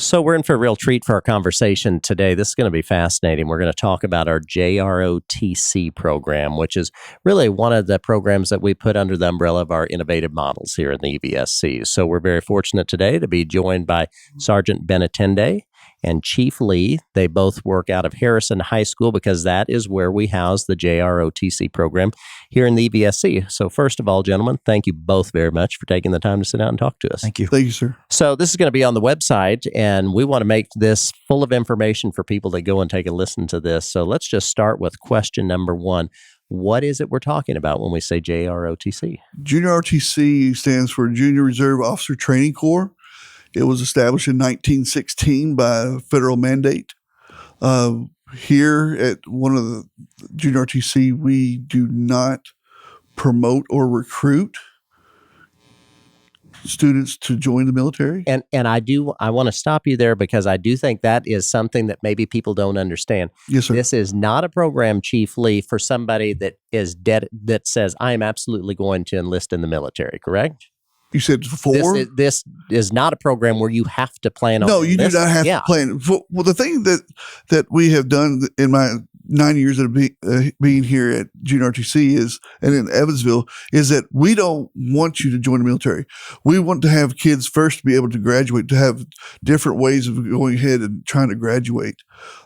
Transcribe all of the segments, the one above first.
So we're in for a real treat for our conversation today. This is going to be fascinating. We're going to talk about our JROTC program, which is really one of the programs that we put under the umbrella of our innovative models here in the EVSC. So we're very fortunate today to be joined by Sergeant Benatende and Chief Lee. They both work out of Harrison High School because that is where we house the JROTC program here in the EVSC. So first of all, gentlemen, thank you both very much for taking the time to sit down and talk to us. Thank you. Thank you, sir. So this is going to be on the website, and we want to make this full of information for people that go and take a listen to this. So let's just start with question number one. What is it we're talking about when we say JROTC? Junior RTC stands for Junior Reserve Officer Training Corps. It was established in 1916 by a federal mandate. Here at one of the Junior RTC, we do not promote or recruit students to join the military. And I want to stop you there because I do think that is something that maybe people don't understand. Yes, sir. This is not a program, Chief Lee, for somebody that is dead, that says, I am absolutely going to enlist in the military, correct? You said four? This is not a program where you have to plan on No, you do enlisting. not have to plan. Well, the thing that we have done in my 9 years of being here at Junior RTC is, and in Evansville, is that we don't want you to join the military. We want to have kids first be able to graduate, to have different ways of going ahead and trying to graduate.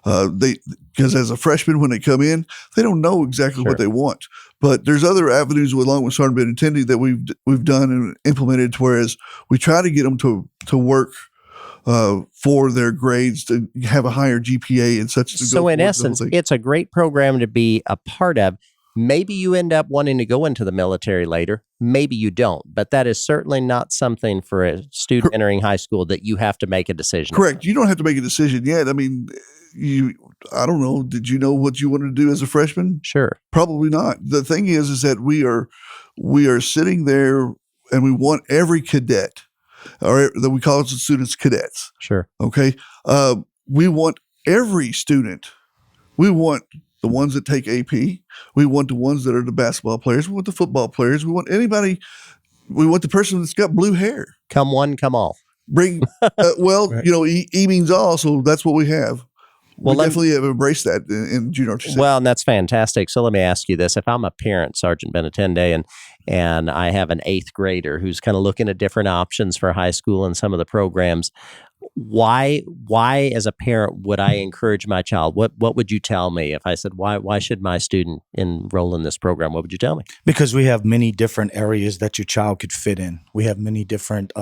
Because as a freshman, when they come in, they don't know exactly what they want. But there's other avenues along with Sergeant Benatende that we've done and implemented, whereas we try to get them to work for their grades to have a higher GPA and such. So in essence, it's a great program to be a part of. Maybe you end up wanting to go into the military later. Maybe you don't. But that is certainly not something for a student entering high school that you have to make a decision. Correct. You don't have to make a decision yet. I mean, I don't know. Did you know what you wanted to do as a freshman? Sure. Probably not. The thing is that we are sitting there and we want every cadet, or that we call it the students cadets. Sure. Okay. We want every student. We want the ones that take AP. We want the ones that are the basketball players. We want the football players. We want anybody. We want the person that's got blue hair. Come one, come all. Bring, Right. E means all, so that's what we have. Well, we definitely have embraced that in Junior RTC. Well, and that's fantastic. So let me ask you this. If I'm a parent, Sergeant Benatende, and I have an 8th grader who's kind of looking at different options for high school and some of the programs, why as a parent would I encourage my child? What would you tell me if I said, why should my student enroll in this program? What would you tell me? Because we have many different areas that your child could fit in. We have many different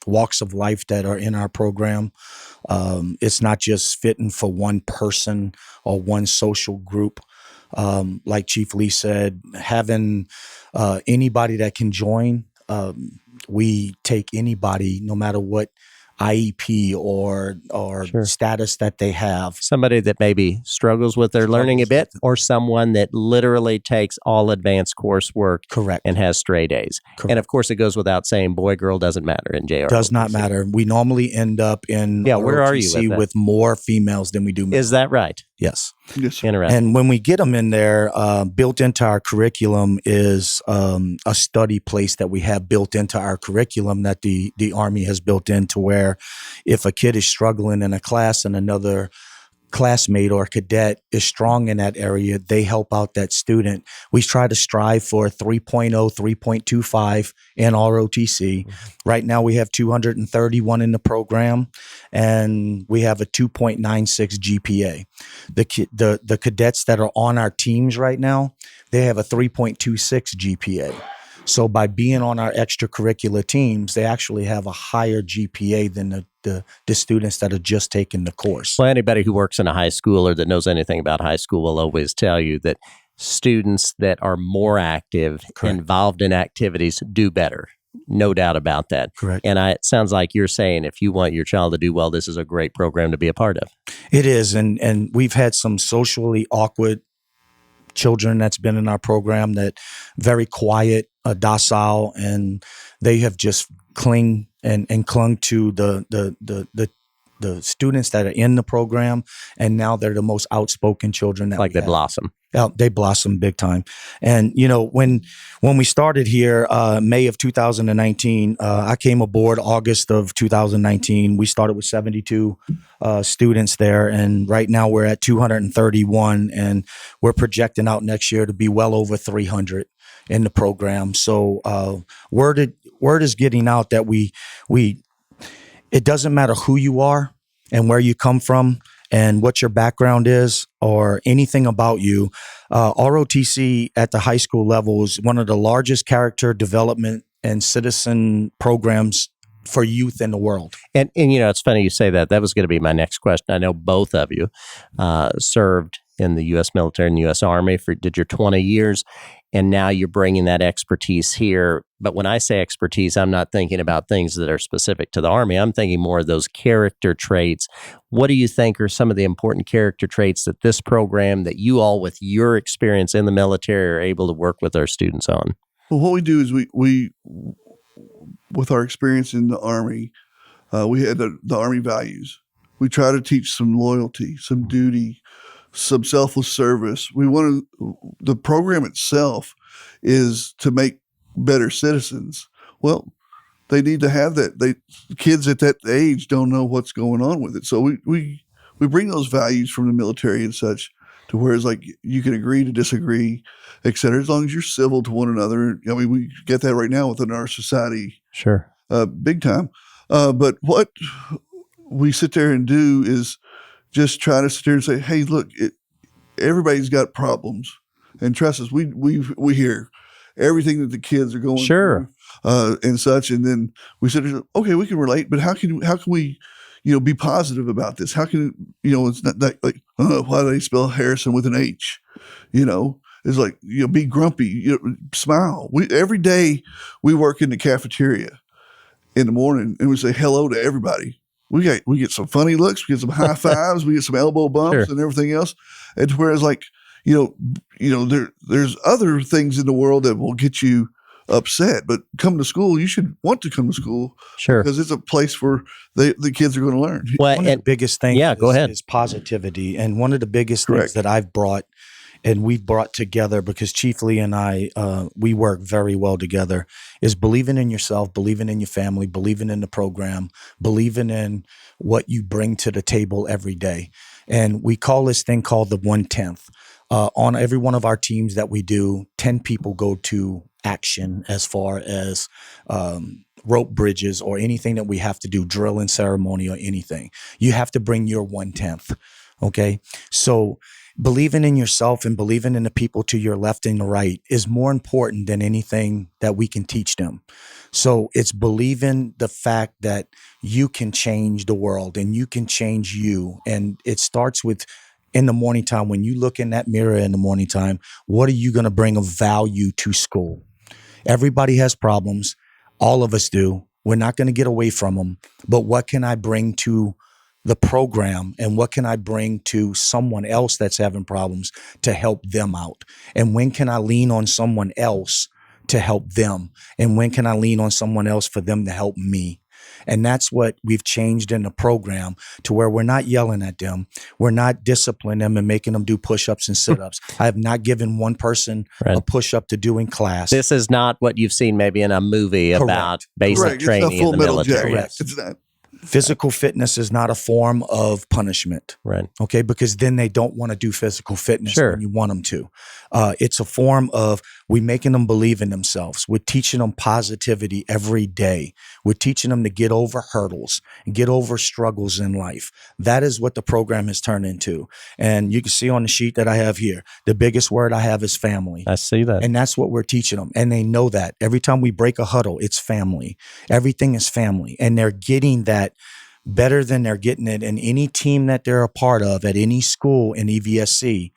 walks of life that are in our program. It's not just fitting for one person or one social group. Like Chief Lee said, having anybody that can join, we take anybody, no matter what IEP or Sure. status that they have. Somebody that maybe struggles with their learning a bit, or someone that literally takes all advanced coursework Correct. and has straight A's. Correct. And of course, it goes without saying, boy, girl doesn't matter in JROTC. Does not matter. We normally end up in where are you ROTC with that? with more females than we do males. Is that right? Yes. Yes, sir. Interesting. And when we get them in there, built into our curriculum is a study place that we have built into our curriculum that the Army has built into, where if a kid is struggling in a class and another classmate or cadet is strong in that area, they help out that student. We try to strive for 3.0, 3.25 in ROTC. Right now we have 231 in the program, and we have a 2.96 GPA. The cadets that are on our teams right now, they have a 3.26 GPA. So by being on our extracurricular teams, they actually have a higher GPA than the students that are just taking the course. Well, anybody who works in a high school or that knows anything about high school will always tell you that students that are more active, Correct. involved in activities, do better. No doubt about that. Correct. And it sounds like you're saying if you want your child to do well, this is a great program to be a part of. It is. And we've had some socially awkward children that's been in our program that very quiet, docile, and they have just clung to the the students that are in the program, and now they're the most outspoken children that Like we they have. blossom. They blossom big time. And, when we started here, May of 2019, I came aboard August of 2019. We started with 72 students there. And right now we're at 231, and we're projecting out next year to be well over 300 in the program. So word is getting out that it doesn't matter who you are and where you come from and what your background is or anything about you. ROTC at the high school level is one of the largest character development and citizen programs for youth in the world. And it's funny you say that. That was going to be my next question. I know both of you served in the U.S. military and U.S. Army did your 20 years, and now you're bringing that expertise here. But when I say expertise, I'm not thinking about things that are specific to the Army. I'm thinking more of those character traits. What do you think are some of the important character traits that this program, that you all with your experience in the military are able to work with our students on? Well, what we do is we with our experience in the Army, we had the Army values. We try to teach some loyalty, some duty, some selfless service. The program itself is to make better citizens. Well, they need to have that. Kids at that age don't know what's going on with it. So we bring those values from the military and such to where it's like you can agree to disagree, et cetera, as long as you're civil to one another. I mean, we get that right now within our society. Sure. Big time. But what we sit there and do is just try to sit there and say, hey, look, everybody's got problems. And trust us, we hear everything that the kids are going Sure. through and such. And then we said, okay, we can relate, but how can we, be positive about this? How can, it's not that like, why do they spell Harrison with an H? It's like, be grumpy, smile. Every day we work in the cafeteria in the morning and we say hello to everybody. We get some funny looks, we get some high fives, we get some elbow bumps Sure. and everything else. And whereas like, there's other things in the world that will get you upset, but come to school, you should want to come to school. Sure. Because it's a place where the kids are going to learn. Well, One of the biggest things go ahead. is positivity. And one of the biggest Correct. things that I've brought and we've brought together, because Chief Lee and I, we work very well together, is believing in yourself, believing in your family, believing in the program, believing in what you bring to the table every day. And we call this thing called the 1/10. On every one of our teams that we do, 10 people go to action as far as rope bridges or anything that we have to do, drill and ceremony or anything. You have to bring your 1/10. Okay. So believing in yourself and believing in the people to your left and the right is more important than anything that we can teach them. So it's believing the fact that you can change the world and you can change you. And it starts with in the morning time, when you look in that mirror in the morning time, what are you going to bring of value to school? Everybody has problems. All of us do. We're not going to get away from them. But what can I bring to the program, and what can I bring to someone else that's having problems to help them out? And when can I lean on someone else to help them? And when can I lean on someone else for them to help me? And that's what we've changed in the program, to where we're not yelling at them. We're not disciplining them and making them do push-ups and sit-ups. I have not given one person a push-up to do in class. This is not what you've seen maybe in a movie about basic Correct. training It's not Full in the Metal military. Jacket. It's not. Physical fitness is not a form of punishment. Right. Okay. Because then they don't want to do physical fitness when you want them to. It's a form of we making them believe in themselves. We're teaching them positivity every day. We're teaching them to get over hurdles and get over struggles in life. That is what the program has turned into. And you can see on the sheet that I have here, the biggest word I have is family. I see that. And that's what we're teaching them. And they know that. Every time we break a huddle, it's family. Everything is family. And they're getting that better than they're getting it in any team that they're a part of at any school in EVSC.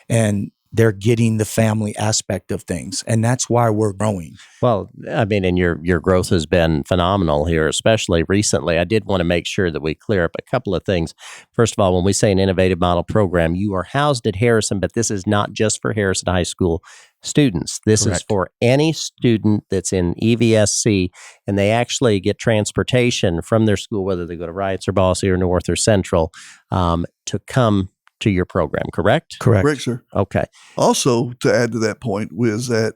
And they're getting the family aspect of things. And that's why we're growing. Well, I mean, and your growth has been phenomenal here, especially recently. I did want to make sure that we clear up a couple of things. First of all, when we say an innovative model program, you are housed at Harrison, but this is not just for Harrison High School students. This is Correct. for any student that's in EVSC, and they actually get transportation from their school, whether they go to Wrights or Bossy or North or Central, to come to your program, correct? Correct, sir. Okay. Also, to add to that point, was that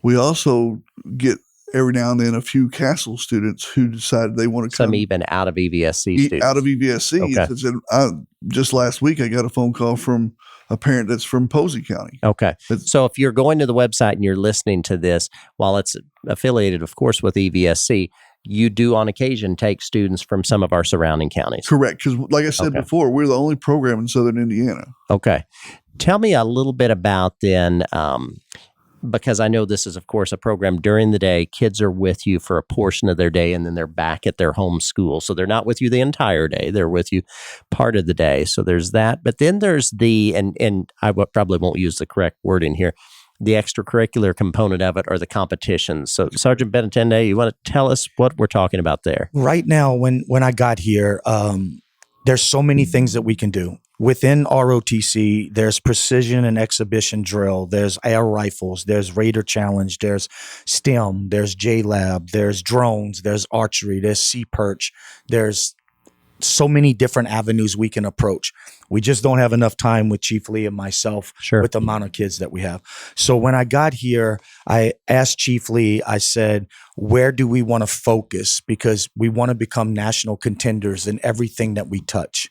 we also get every now and then a few Castle students who decide they want to come Some even out of EVSC students. out of EVSC. Okay. Just last week, I got a phone call from a parent that's from Posey County. Okay. So if you're going to the website and you're listening to this, while it's affiliated, of course, with EVSC, you do on occasion take students from some of our surrounding counties. Correct. Because like I said before, we're the only program in Southern Indiana. Okay. Tell me a little bit about then, because I know this is, of course, a program during the day. Kids are with you for a portion of their day, and then they're back at their home school. So they're not with you the entire day. They're with you part of the day. So there's that. But then there's and I probably won't use the correct wording here, the extracurricular component of it or the competitions. So Sergeant Benatende, you want to tell us what we're talking about there? Right now, when I got here, there's so many things that we can do. Within ROTC, there's precision and exhibition drill, there's air rifles, there's Raider Challenge, there's STEM, there's JLab, there's drones, there's archery, there's sea perch, there's so many different avenues we can approach. We just don't have enough time with Chief Lee and myself with the amount of kids that we have. So when I got here, I asked Chief Lee, I said, where do we want to focus? Because we want to become national contenders in everything that we touch.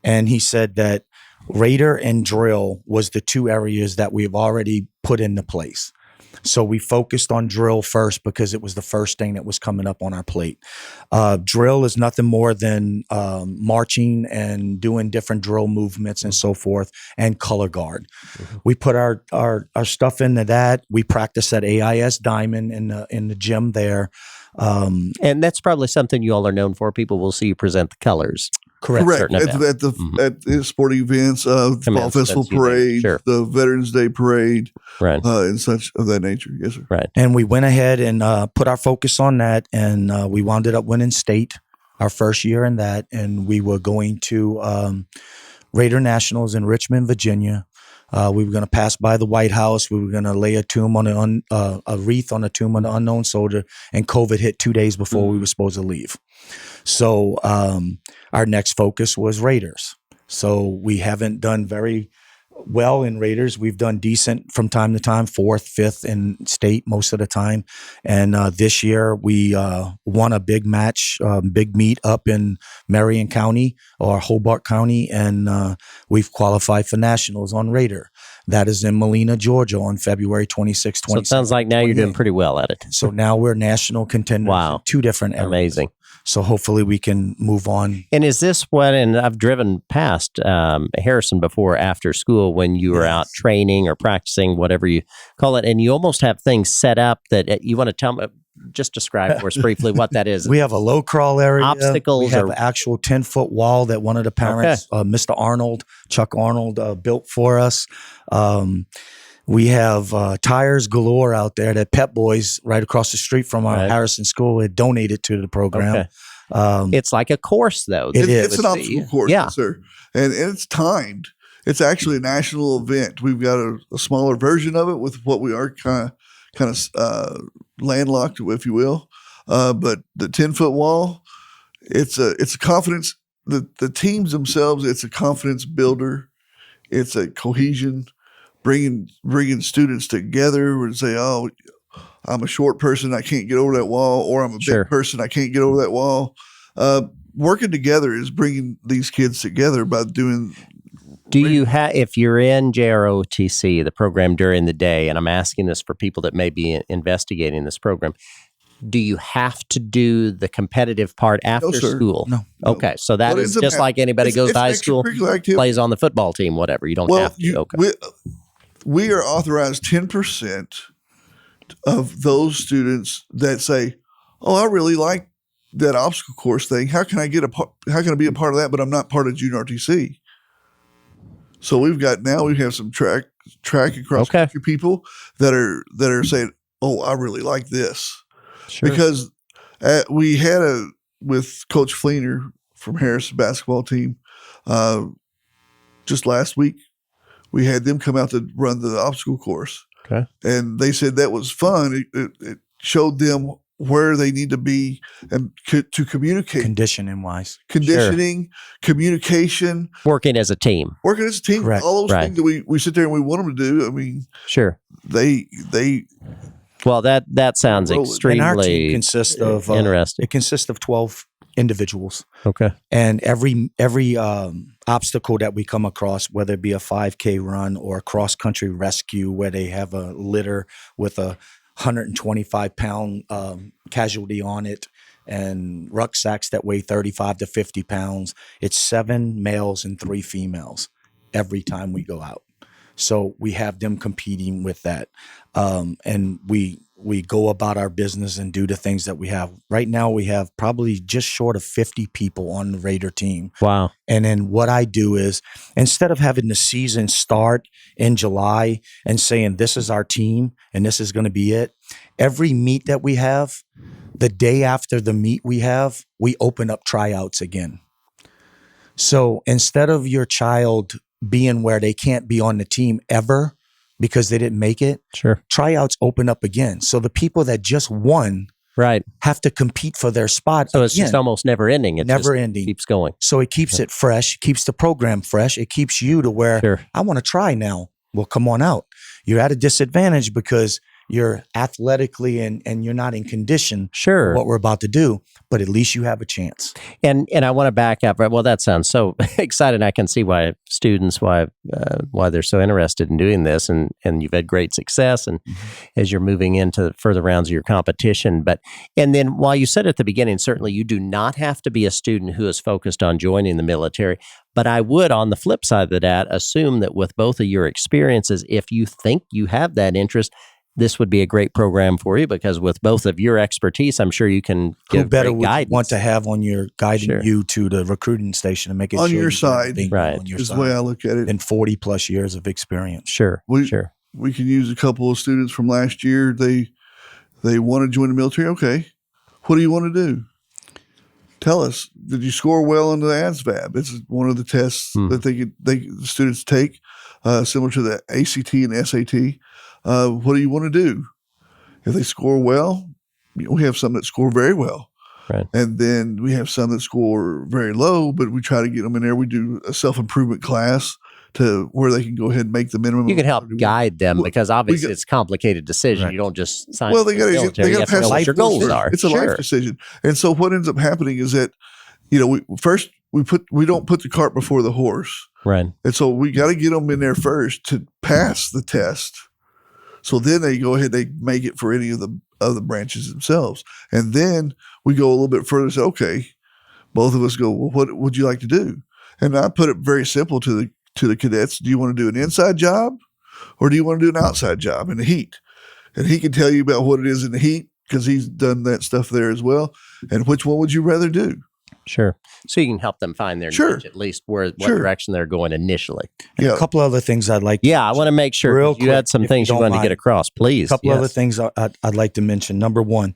And he said that Raider and drill was the two areas that we've already put into place. So we focused on drill first because it was the first thing that was coming up on our plate. Drill is nothing more than marching and doing different drill movements and so forth, and color guard. Mm-hmm. We put our stuff into that. We practice at AIS Diamond in the gym there. And that's probably something you all are known for. People will see you present the colors. Correct. At the sporting events, Fall Festival Parade, the Veterans Day Parade, and such of that nature. Yes, sir. Right. And we went ahead and put our focus on that, and we wound up winning state our first year in that, and we were going to Raider Nationals in Richmond, Virginia. We were going to pass by the White House. We were going to lay a tomb on a wreath on the tomb of the unknown soldier, and COVID hit 2 days before we were supposed to leave. So our next focus was Raiders. So we haven't done very well in Raiders. We've done decent from time to time, 4th, 5th in state most of the time. And this year we won a big match, big meet up in Marion County or Hobart County, and we've qualified for nationals on Raider. That is in Molina, Georgia on February 26, 27. So it sounds like now you're doing pretty well at it. So now we're national contenders in 2 different areas. Amazing. So hopefully we can move on. And is this what, and I've driven past Harrison before after school when you were out training or practicing, whatever you call it, and you almost have things set up that you want to tell me, just describe for us briefly what that is. We have a low crawl area. Obstacles. We have an actual 10-foot wall that one of the parents, Mr. Arnold, Chuck Arnold, built for us. We have tires galore out there that Pep Boys right across the street from our Harrison School had donated to the program. It's like a course, though. It's an obstacle course, yes, sir. And it's timed. It's actually a national event. We've got a smaller version of it with what we are kind of landlocked, if you will. But the 10-foot wall, it's a confidence. The teams themselves, it's a confidence builder. It's a cohesion. Bringing students together and say, oh, I'm a short person, I can't get over that wall, or I'm a big person, I can't get over that wall. Working together is bringing these kids together by doing. Do you have, if you're in JROTC, the program during the day, and I'm asking this for people that may be investigating this program, do you have to do the competitive part after school? No. Okay, so that is just like anybody goes to high school, plays on the football team, whatever. You don't have to. We are authorized 10% of those students that say, "Oh, I really like that obstacle course thing. How can I be a part of that? But I'm not part of Junior RTC." So we have some track and cross country people that are saying, "Oh, I really like this." Sure. Because we had with Coach Fleener from Harris basketball team just last week, we had them come out to run the obstacle course. Okay. And they said that was fun. It showed them where they need to be and to communicate. Conditioning wise. Conditioning, communication, Working as a team. working as a team, Correct. all those Right. things that we sit there and we want them to do. I mean, Sure. they Well, that sounds Rolling. And our team extremely consists of interesting. It consists of 12 individuals, Okay. and every obstacle that we come across, whether it be a 5K run or a cross country rescue where they have a litter with a 125-pound casualty on it and rucksacks that weigh 35 to 50 pounds, it's 7 males and 3 females every time we go out. So we have them competing with that. And we go about our business and do the things that we have. Right now we have probably just short of 50 people on the Raider team. Wow. And then what I do is, instead of having the season start in July and saying this is our team and this is going to be it, every meet that we have, the day after the meet we open up tryouts again. So instead of your child being where they can't be on the team ever because they didn't make it, Sure. tryouts open up again. So the people that just won Right. have to compete for their spot So it's again. just almost never ending. It Never just ending. keeps going. So it keeps it fresh, keeps the program fresh. It keeps you to where Sure. I want to try now. Well, come on out. You're at a disadvantage because you're athletically and you're not in condition for Sure. what we're about to do, but at least you have a chance. And I want to back up. Well, that sounds so exciting. I can see why students why they're so interested in doing this, and you've had great success. And as you're moving into further rounds of your competition, and then while you said at the beginning, certainly you do not have to be a student who is focused on joining the military. But I would, on the flip side of that, assume that with both of your experiences, if you think you have that interest, this would be a great program for you, because with both of your expertise, I'm sure you can give Who better great would you guidance. want to have on your guiding Sure. you to the recruiting station and making On sure your you get side. everything Right. on your is the side. way I look at it. And 40 plus years of experience. Sure. We- Sure. We can use a couple of students from last year. They want to join the military. Okay, what do you want to do? Tell us. Did you score well on the ASVAB? It's one of the tests that the students take, similar to the ACT and SAT. What do you want to do? If they score well, we have some that score very well. Right. And then we have some that score very low, but we try to get them in there. We do a self-improvement class to where they can go ahead and make the minimum. You can help guide them, Well, because obviously got- it's a complicated decision. Right. You don't just sign Well, up they for the got military. to You have to know pass what your goals first. are. It's a Sure. life decision. And so what ends up happening is that, we don't put the cart before the horse. Right. And so we got to get them in there first to pass the test. So then they go ahead, they make it for any of the other branches themselves. And then we go a little bit further and say, okay, both of us go, well, what would you like to do? And I put it very simple to the cadets. Do you want to do an inside job or do you want to do an outside job in the heat? And he can tell you about what it is in the heat because he's done that stuff there as well. And which one would you rather do? Sure. So you can help them find their Sure. niche, at least what Sure. direction they're going initially. And Yeah. a couple other things I'd like to Yeah, I want to make sure Real you had quick, some if things you you don't wanted to get mind. across, please. A couple Yes. other things I'd like to mention. Number one,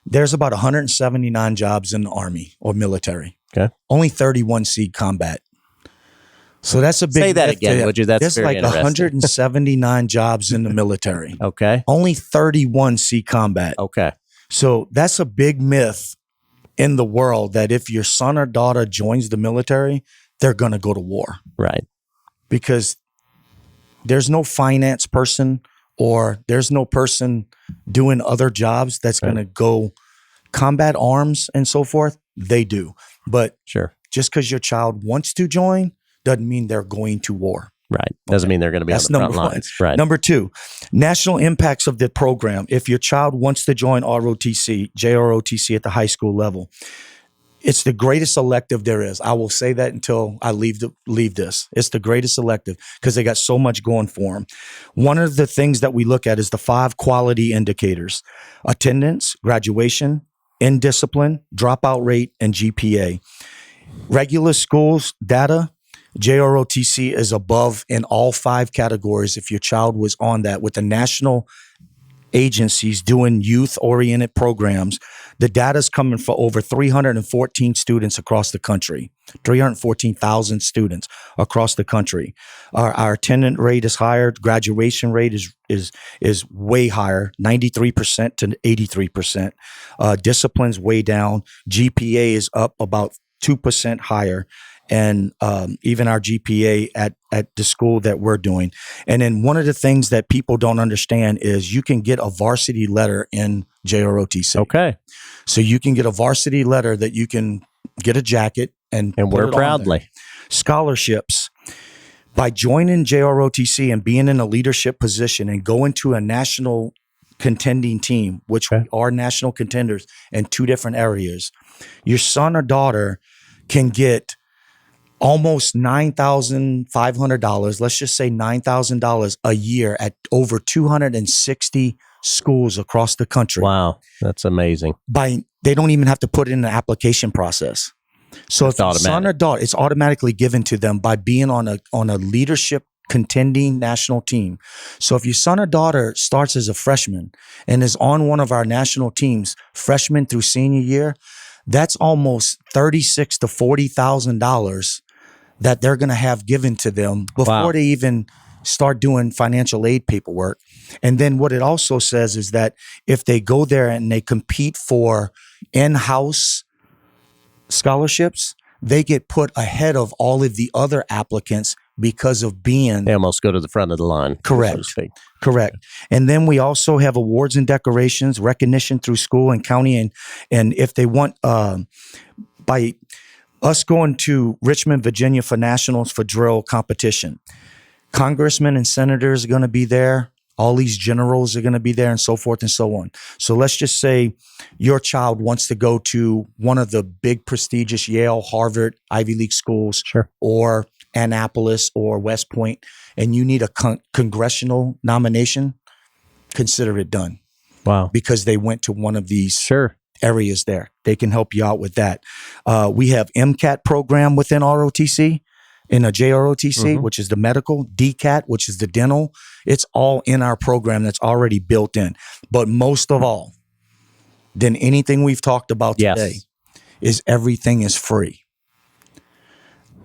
there's about 179 jobs in the Army or military. Okay. Only 31 see combat. So that's a big Say that myth again, to- would you? That's There's very like interesting. 179 jobs in the military. Okay. Only 31 see combat. Okay. So that's a big myth in the world that if your son or daughter joins the military, they're going to go to war, Right. because there's no finance person or there's no person doing other jobs that's going to go combat arms and so forth. They do. But Sure. just because your child wants to join doesn't mean they're going to war. Right. Doesn't mean they're going to be That's on the front number one. lines. Right. Number two, national impacts of the program. If your child wants to join ROTC, JROTC at the high school level, it's the greatest elective there is. I will say that until I leave this. It's the greatest elective because they got so much going for them. One of the things that we look at is the 5 quality indicators: attendance, graduation, indiscipline, dropout rate, and GPA. Regular schools data, JROTC is above in all 5 categories if your child was on that with the national agencies doing youth-oriented programs. The data's coming for over 314 students across the country, 314,000 students across the country. Our attendance rate is higher. Graduation rate is way higher, 93% to 83%. Discipline's way down. GPA is up about 2% higher. And even our GPA at the school that we're doing. And then one of the things that people don't understand is you can get a varsity letter in JROTC. Okay. So you can get a varsity letter that you can get a jacket and wear put it proudly. on there. Scholarships. By joining JROTC and being in a leadership position and going to a national contending team, which we are national contenders in 2 different areas, your son or daughter can get almost $9,500, let's just say $9,000 a year at over 260 schools across the country. Wow, that's amazing. They don't even have to put it in the application process. So It's if your automatic. son or daughter, it's automatically given to them by being on a leadership contending national team. So if your son or daughter starts as a freshman and is on one of our national teams, freshman through senior year, that's almost $36,000 to $40,000 that they're going to have given to them before they even start doing financial aid paperwork. And then what it also says is that if they go there and they compete for in-house scholarships, they get put ahead of all of the other applicants because of being They almost go to the front of the line. Correct. So to speak. correct. And then we also have awards and decorations, recognition through school and county. And if they want, by us going to Richmond, Virginia for nationals for drill competition, congressmen and senators are going to be there. All these generals are going to be there and so forth and so on. So let's just say your child wants to go to one of the big prestigious Yale, Harvard, Ivy League schools, Sure. or Annapolis or West Point, and you need a congressional nomination, consider it done Wow. because they went to one of these Sure. areas there. They can help you out with that. We have MCAT program within ROTC, in a JROTC, which is the medical, DCAT, which is the dental. It's all in our program that's already built in. But most of all, than anything we've talked about today, is everything is free.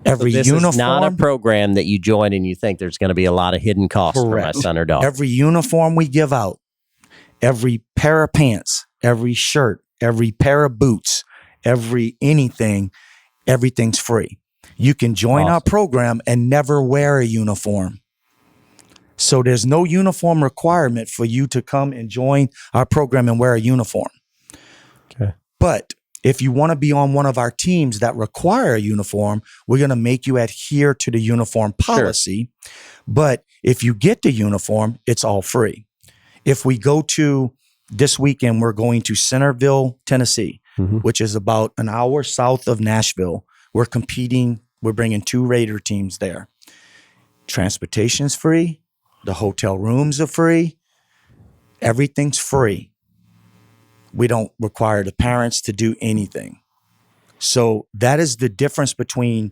Every So this uniform, is not a program that you join and you think there's going to be a lot of hidden costs for my son or daughter. every uniform we give out, every pair of pants, every shirt, every pair of boots, every anything, everything's free. You can join our program and never wear a uniform. So there's no uniform requirement for you to come and join our program and wear a uniform. Okay. But if you want to be on one of our teams that require a uniform, we're going to make you adhere to the uniform policy. But if you get the uniform, it's all free. If we go to this weekend, we're going to Centerville, Tennessee, which is about an hour south of Nashville. We're competing. We're bringing 2 Raider teams there. Transportation's free. The hotel rooms are free. Everything's free. We don't require the parents to do anything. So that is the difference between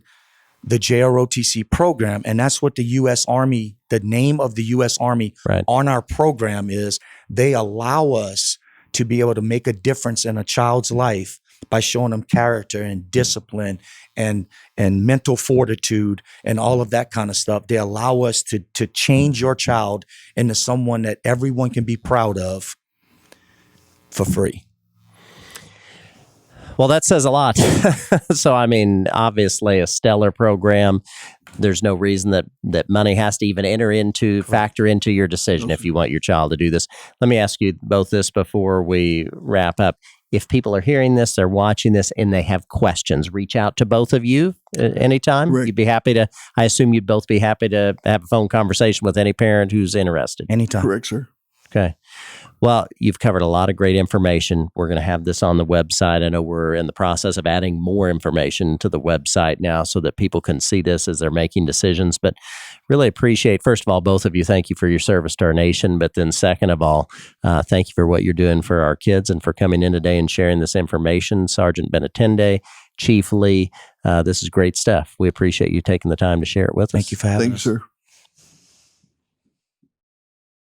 the JROTC program, and that's what the U.S. Army, the name of the U.S. Army on our program is. They allow us to be able to make a difference in a child's life by showing them character and discipline and mental fortitude and all of that kind of stuff. They allow us to change your child into someone that everyone can be proud of for free. Well, that says a lot. So, I mean, obviously a stellar program. There's no reason that money has to even factor into your decision if you want your child to do this. Let me ask you both this before we wrap up. If people are hearing this, they're watching this, and they have questions, reach out to both of you anytime. Right. You'd be happy to, I assume you'd both be happy to have a phone conversation with any parent who's interested. Anytime. Correct, sir. Okay. Well, you've covered a lot of great information. We're going to have this on the website. I know we're in the process of adding more information to the website now so that people can see this as they're making decisions. But really appreciate, first of all, both of you. Thank you for your service to our nation. But then second of all, thank you for what you're doing for our kids and for coming in today and sharing this information. Sergeant Benatende, Chief Lee, this is great stuff. We appreciate you taking the time to share it with us. Thank you for having Thank you, us. sir.